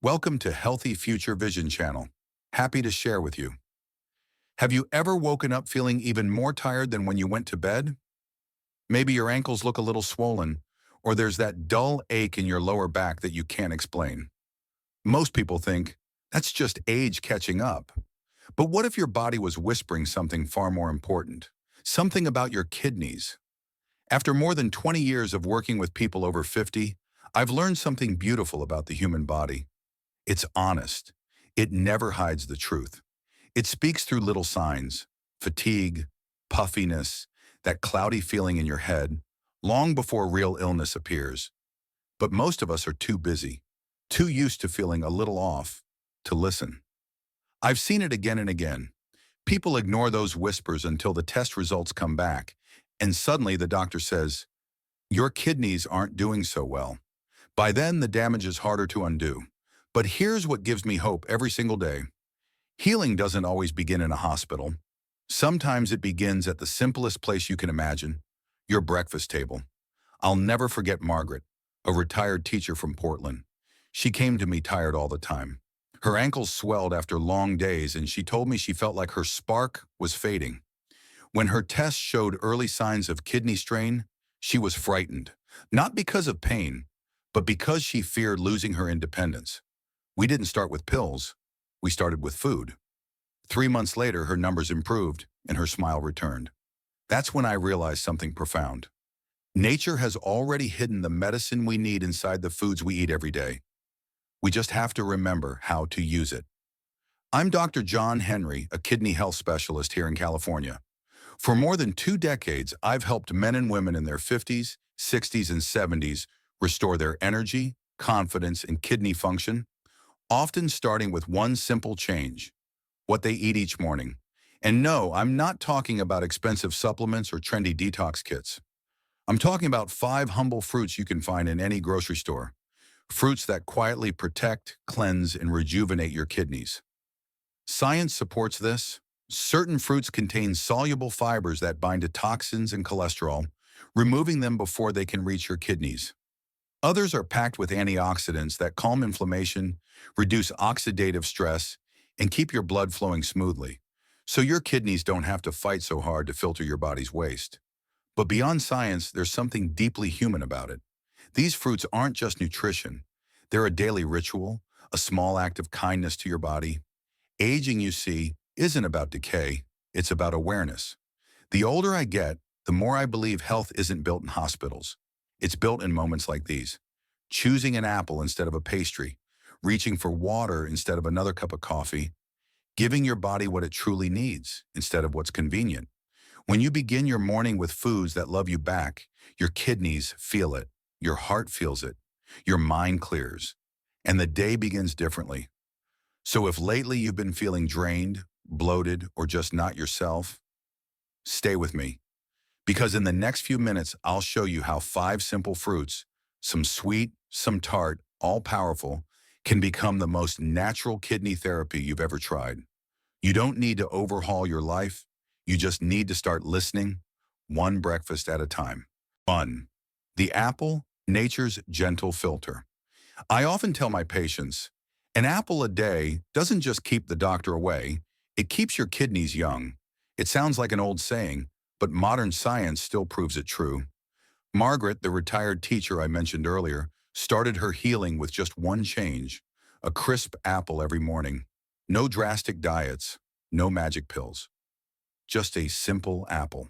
Welcome to Healthy Future Vision Channel. Happy to share with you. Have you ever woken up feeling even more tired than when you went to bed? Maybe your ankles look a little swollen, or there's that dull ache in your lower back that you can't explain. Most people think, that's just age catching up. But what if your body was whispering something far more important? Something about your kidneys. After more than 20 years of working with people over 50, I've learned something beautiful about the human body. It's honest. It never hides the truth. It speaks through little signs, fatigue, puffiness, that cloudy feeling in your head, long before real illness appears. But most of us are too busy, too used to feeling a little off, to listen. I've seen it again and again. People ignore those whispers until the test results come back, and suddenly the doctor says, your kidneys aren't doing so well. By then, the damage is harder to undo. But here's what gives me hope every single day. Healing doesn't always begin in a hospital. Sometimes it begins at the simplest place you can imagine, your breakfast table. I'll never forget Margaret, a retired teacher from Portland. She came to me tired all the time. Her ankles swelled after long days, and she told me she felt like her spark was fading. When her tests showed early signs of kidney strain, she was frightened, not because of pain, but because she feared losing her independence. We didn't start with pills. We started with food. 3 months later, her numbers improved and her smile returned. That's when I realized something profound. Nature has already hidden the medicine we need inside the foods we eat every day. We just have to remember how to use it. I'm Dr. John Henry, a kidney health specialist here in California. For more than 2 decades, I've helped men and women in their 50s, 60s, and 70s restore their energy, confidence, and kidney function, often starting with one simple change: what they eat each morning. And no, I'm not talking about expensive supplements or trendy detox kits. I'm talking about 5 humble fruits you can find in any grocery store. Fruits that quietly protect, cleanse, and rejuvenate your kidneys. Science supports this. Certain fruits contain soluble fibers that bind to toxins and cholesterol, removing them before they can reach your kidneys. Others are packed with antioxidants that calm inflammation, reduce oxidative stress, and keep your blood flowing smoothly, so your kidneys don't have to fight so hard to filter your body's waste. But beyond science, there's something deeply human about it. These fruits aren't just nutrition. They're a daily ritual, a small act of kindness to your body. Aging, you see, isn't about decay. It's about awareness. The older I get, the more I believe health isn't built in hospitals. It's built in moments like these. Choosing an apple instead of a pastry, reaching for water instead of another cup of coffee, giving your body what it truly needs instead of what's convenient. When you begin your morning with foods that love you back, your kidneys feel it, your heart feels it, your mind clears, and the day begins differently. So if lately you've been feeling drained, bloated, or just not yourself, stay with me. Because in the next few minutes, I'll show you how 5 simple fruits, some sweet, some tart, all powerful, can become the most natural kidney therapy you've ever tried. You don't need to overhaul your life. You just need to start listening, one breakfast at a time. 1. The apple, nature's gentle filter. I often tell my patients, an apple a day doesn't just keep the doctor away, it keeps your kidneys young. It sounds like an old saying, but modern science still proves it true. Margaret, the retired teacher I mentioned earlier, started her healing with just one change: a crisp apple every morning. No drastic diets, no magic pills. Just a simple apple.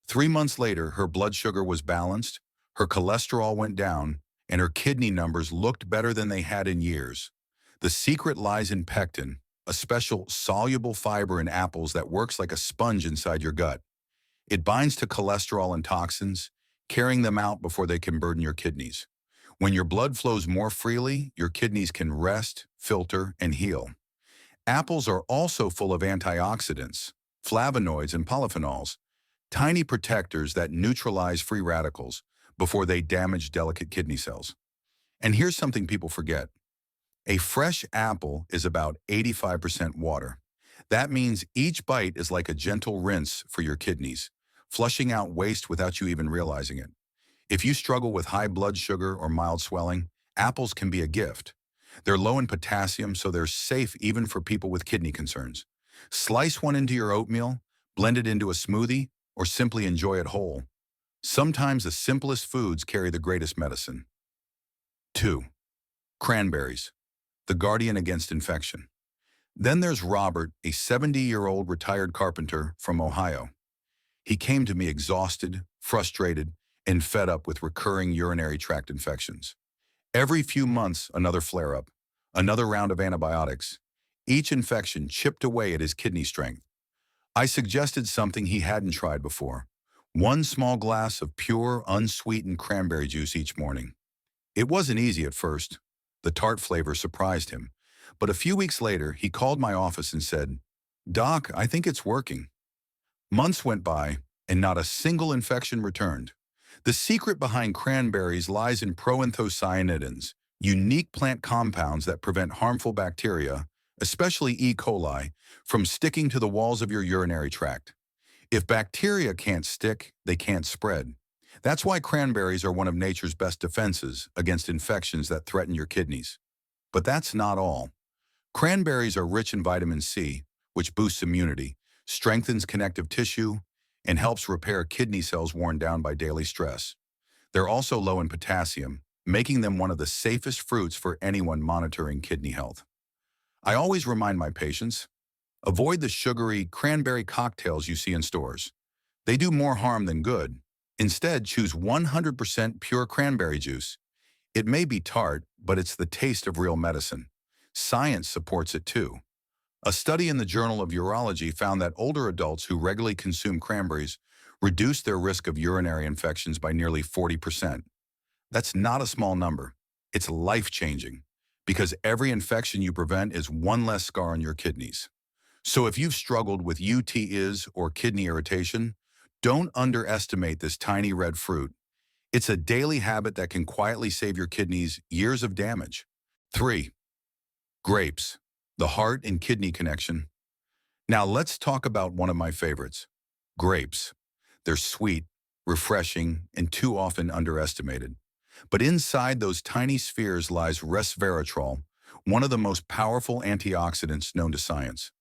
3 months later, her blood sugar was balanced, her cholesterol went down, and her kidney numbers looked better than they had in years. The secret lies in pectin, a special soluble fiber in apples that works like a sponge inside your gut. It binds to cholesterol and toxins, carrying them out before they can burden your kidneys. When your blood flows more freely, your kidneys can rest, filter, and heal. Apples are also full of antioxidants, flavonoids, and polyphenols, tiny protectors that neutralize free radicals before they damage delicate kidney cells. And here's something people forget. A fresh apple is about 85% water. That means each bite is like a gentle rinse for your kidneys, flushing out waste without you even realizing it. If you struggle with high blood sugar or mild swelling, apples can be a gift. They're low in potassium, so they're safe even for people with kidney concerns. Slice one into your oatmeal, blend it into a smoothie, or simply enjoy it whole. Sometimes the simplest foods carry the greatest medicine. 2. Cranberries, the guardian against infection. Then there's Robert, a 70-year-old retired carpenter from Ohio. He came to me exhausted, frustrated, and fed up with recurring urinary tract infections. Every few months, another flare-up, another round of antibiotics. Each infection chipped away at his kidney strength. I suggested something he hadn't tried before. One small glass of pure, unsweetened cranberry juice each morning. It wasn't easy at first. The tart flavor surprised him. But a few weeks later, he called my office and said, "Doc, I think it's working." Months went by, and not a single infection returned. The secret behind cranberries lies in proanthocyanidins, unique plant compounds that prevent harmful bacteria, especially E. coli, from sticking to the walls of your urinary tract. If bacteria can't stick, they can't spread. That's why cranberries are one of nature's best defenses against infections that threaten your kidneys. But that's not all. Cranberries are rich in vitamin C, which boosts immunity, strengthens connective tissue, and helps repair kidney cells worn down by daily stress. They're also low in potassium, making them one of the safest fruits for anyone monitoring kidney health. I always remind my patients, avoid the sugary cranberry cocktails you see in stores. They do more harm than good. Instead, choose 100% pure cranberry juice. It may be tart, but it's the taste of real medicine. Science supports it too. A study in the Journal of Urology found that older adults who regularly consume cranberries reduced their risk of urinary infections by nearly 40%. That's not a small number. It's life-changing, because every infection you prevent is one less scar on your kidneys. So if you've struggled with UTIs or kidney irritation, don't underestimate this tiny red fruit. It's a daily habit that can quietly save your kidneys years of damage. 3. Grapes, the heart and kidney connection. Now let's talk about one of my favorites, grapes. They're sweet, refreshing, and too often underestimated. But inside those tiny spheres lies resveratrol, one of the most powerful antioxidants known to science.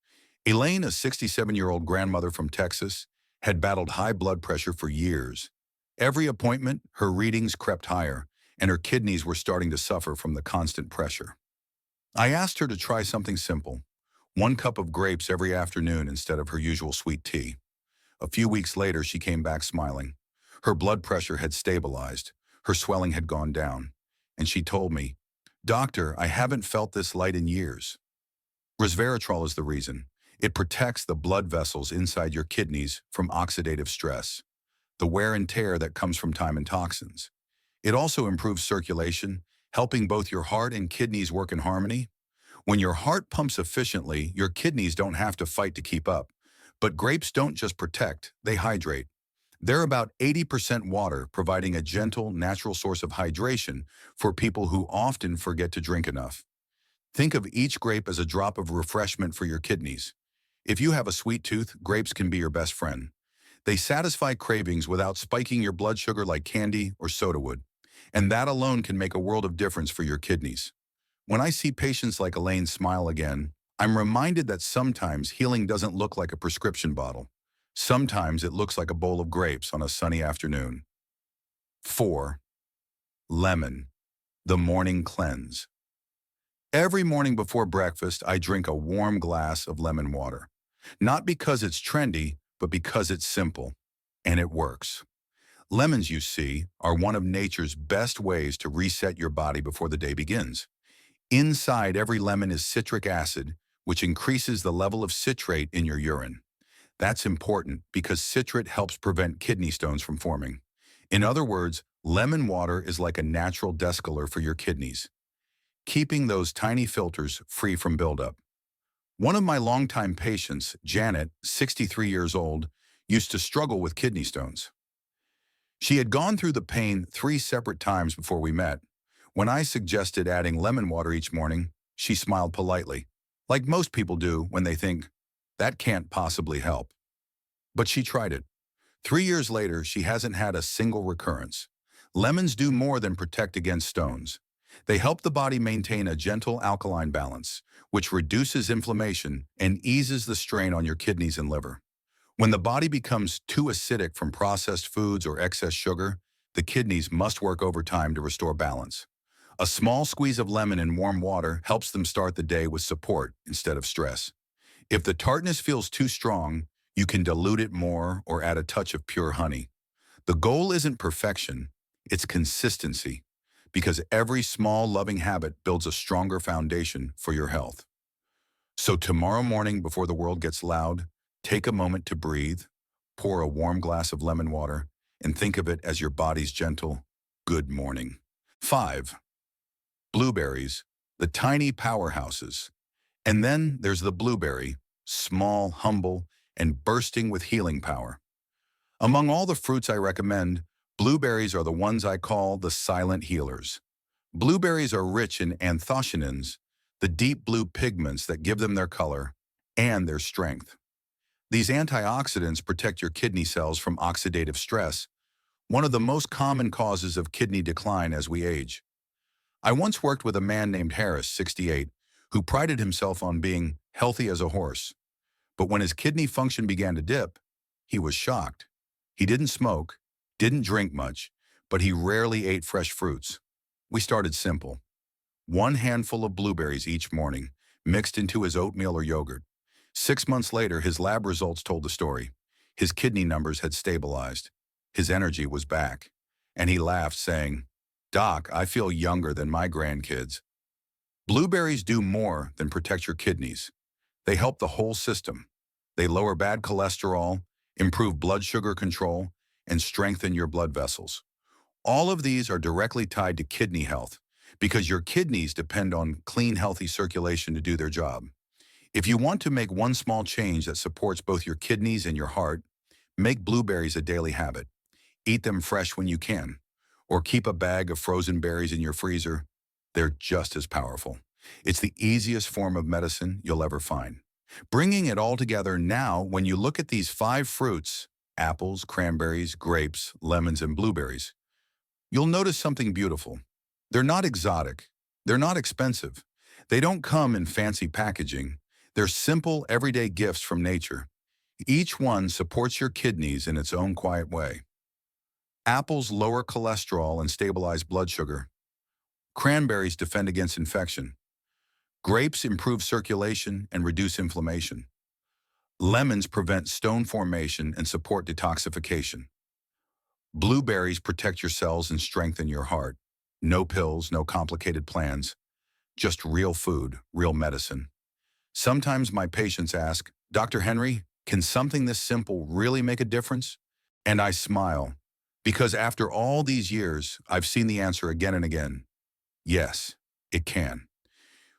Elaine, a 67-year-old grandmother from Texas, had battled high blood pressure for years. Every appointment, her readings crept higher, and her kidneys were starting to suffer from the constant pressure. I asked her to try something simple, 1 cup of grapes every afternoon instead of her usual sweet tea. A few weeks later, she came back smiling. Her blood pressure had stabilized, her swelling had gone down, and she told me, "Doctor, I haven't felt this light in years." Resveratrol is the reason. It protects the blood vessels inside your kidneys from oxidative stress, the wear and tear that comes from time and toxins. It also improves circulation, helping both your heart and kidneys work in harmony. When your heart pumps efficiently, your kidneys don't have to fight to keep up. But grapes don't just protect, they hydrate. They're about 80% water, providing a gentle, natural source of hydration for people who often forget to drink enough. Think of each grape as a drop of refreshment for your kidneys. If you have a sweet tooth, grapes can be your best friend. They satisfy cravings without spiking your blood sugar like candy or soda would. And that alone can make a world of difference for your kidneys. When I see patients like Elaine smile again, I'm reminded that sometimes healing doesn't look like a prescription bottle. Sometimes it looks like a bowl of grapes on a sunny afternoon. 4. Lemon, the morning cleanse. Every morning before breakfast, I drink a warm glass of lemon water. Not because it's trendy, but because it's simple. And it works. Lemons, you see, are one of nature's best ways to reset your body before the day begins. Inside every lemon is citric acid, which increases the level of citrate in your urine. That's important because citrate helps prevent kidney stones from forming. In other words, lemon water is like a natural descaler for your kidneys, keeping those tiny filters free from buildup. One of my longtime patients, Janet, 63 years old, used to struggle with kidney stones. She had gone through the pain 3 separate times before we met. When I suggested adding lemon water each morning, she smiled politely, like most people do when they think, that can't possibly help. But she tried it. 3 years later, she hasn't had a single recurrence. Lemons do more than protect against stones. They help the body maintain a gentle alkaline balance, which reduces inflammation and eases the strain on your kidneys and liver. When the body becomes too acidic from processed foods or excess sugar, the kidneys must work overtime to restore balance. A small squeeze of lemon in warm water helps them start the day with support instead of stress. If the tartness feels too strong, you can dilute it more or add a touch of pure honey. The goal isn't perfection, it's consistency, because every small loving habit builds a stronger foundation for your health. So tomorrow morning before the world gets loud, take a moment to breathe, pour a warm glass of lemon water, and think of it as your body's gentle, good morning. 5. Blueberries, the tiny powerhouses. And then there's the blueberry, small, humble, and bursting with healing power. Among all the fruits I recommend, blueberries are the ones I call the silent healers. Blueberries are rich in anthocyanins, the deep blue pigments that give them their color and their strength. These antioxidants protect your kidney cells from oxidative stress, one of the most common causes of kidney decline as we age. I once worked with a man named Harris, 68, who prided himself on being healthy as a horse. But when his kidney function began to dip, he was shocked. He didn't smoke, didn't drink much, but he rarely ate fresh fruits. We started simple. One handful of blueberries each morning, mixed into his oatmeal or yogurt. 6 months later, his lab results told the story. His kidney numbers had stabilized. His energy was back. And he laughed, saying, "Doc, I feel younger than my grandkids." Blueberries do more than protect your kidneys. They help the whole system. They lower bad cholesterol, improve blood sugar control, and strengthen your blood vessels. All of these are directly tied to kidney health because your kidneys depend on clean, healthy circulation to do their job. If you want to make one small change that supports both your kidneys and your heart, make blueberries a daily habit. Eat them fresh when you can, or keep a bag of frozen berries in your freezer. They're just as powerful. It's the easiest form of medicine you'll ever find. Bringing it all together now, when you look at these 5 fruits, apples, cranberries, grapes, lemons, and blueberries, you'll notice something beautiful. They're not exotic. They're not expensive. They don't come in fancy packaging. They're simple, everyday gifts from nature. Each one supports your kidneys in its own quiet way. Apples lower cholesterol and stabilize blood sugar. Cranberries defend against infection. Grapes improve circulation and reduce inflammation. Lemons prevent stone formation and support detoxification. Blueberries protect your cells and strengthen your heart. No pills, no complicated plans, just real food, real medicine. Sometimes my patients ask, "Dr. Henry, can something this simple really make a difference?" And I smile, because after all these years, I've seen the answer again and again. Yes, it can.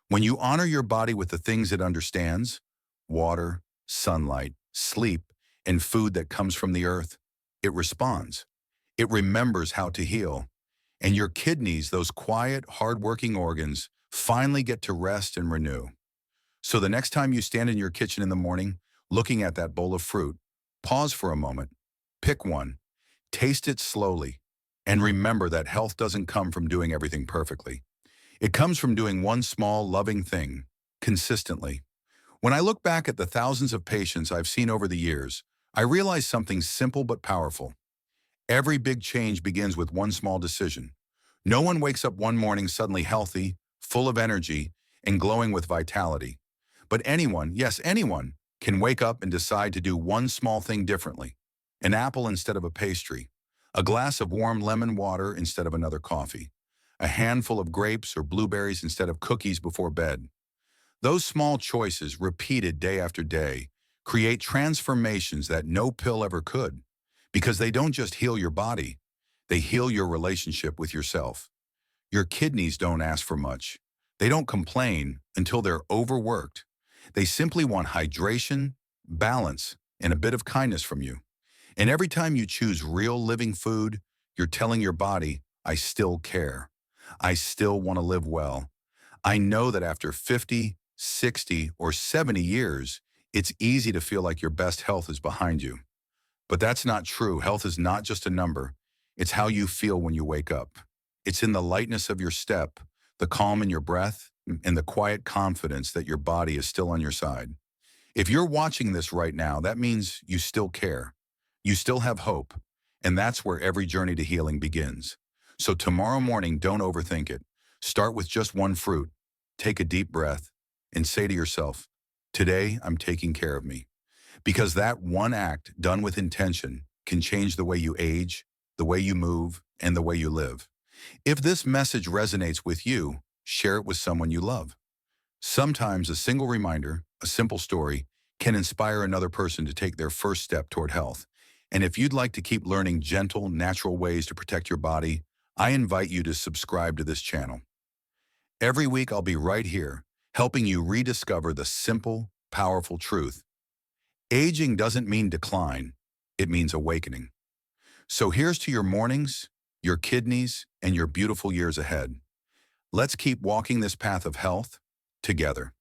When you honor your body with the things it understands, water, sunlight, sleep, and food that comes from the earth, it responds. It remembers how to heal. And your kidneys, those quiet, hard-working organs, finally get to rest and renew. So the next time you stand in your kitchen in the morning, looking at that bowl of fruit, pause for a moment, pick one, taste it slowly, and remember that health doesn't come from doing everything perfectly. It comes from doing one small, loving thing, consistently. When I look back at the thousands of patients I've seen over the years, I realize something simple but powerful. Every big change begins with one small decision. No one wakes up one morning suddenly healthy, full of energy, and glowing with vitality. But anyone, yes, anyone, can wake up and decide to do one small thing differently. An apple instead of a pastry, a glass of warm lemon water instead of another coffee, a handful of grapes or blueberries instead of cookies before bed. Those small choices, repeated day after day, create transformations that no pill ever could, because they don't just heal your body, they heal your relationship with yourself. Your kidneys don't ask for much. They don't complain until they're overworked. They simply want hydration, balance, and a bit of kindness from you. And every time you choose real living food, you're telling your body, "I still care. I still want to live well." I know that after 50, 60, or 70 years, it's easy to feel like your best health is behind you. But that's not true. Health is not just a number. It's how you feel when you wake up. It's in the lightness of your step, the calm in your breath, and the quiet confidence that your body is still on your side. If you're watching this right now, that means you still care. You still have hope. And that's where every journey to healing begins. So tomorrow morning, don't overthink it. Start with just one fruit. Take a deep breath and say to yourself, today I'm taking care of me. Because that one act done with intention can change the way you age, the way you move, and the way you live. If this message resonates with you, share it with someone you love. Sometimes a single reminder, a simple story, can inspire another person to take their first step toward health. And if you'd like to keep learning gentle, natural ways to protect your body, I invite you to subscribe to this channel. Every week I'll be right here, helping you rediscover the simple, powerful truth. Aging doesn't mean decline, it means awakening. So here's to your mornings, your kidneys, and your beautiful years ahead. Let's keep walking this path of health together.